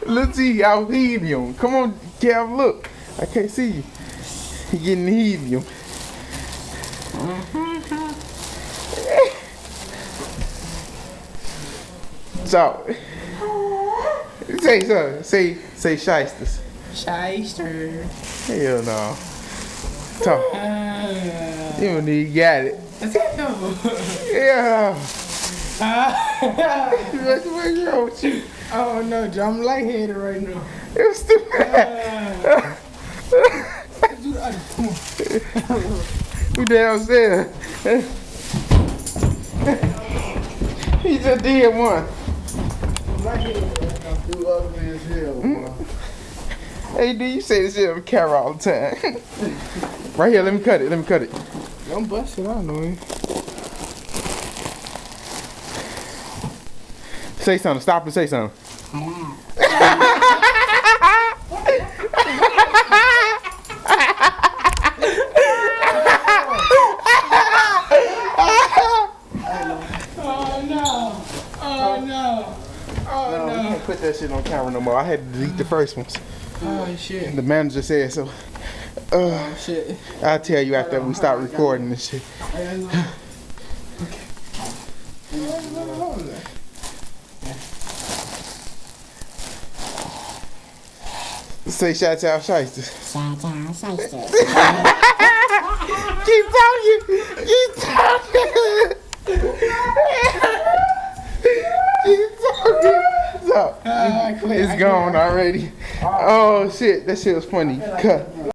Let's see, I'm helium. Come on, Kev, look. I can't see you. He getting helium. So, say something. Say shysters. Shyster. Hell no. Talk. You don't need got it. Yeah. What's wrong with you? Oh no, I'm lightheaded right now. It was stupid. We downstairs. He just did one. You ugly as hell, boy. Hey, D, you say this shit on camera all the time. Right here, let me cut it. Don't bust it out, no. Say something. Stop and say something. We can't put that shit on camera no more. I had to delete the first ones. Oh shit. The manager said so. Shit. I'll tell you after we start recording this shit. Say shout out shysters. Shout out shysters. Keep talking. Keep talking. Keep talking. So, it's gone already. Oh shit, that shit was funny. Cut.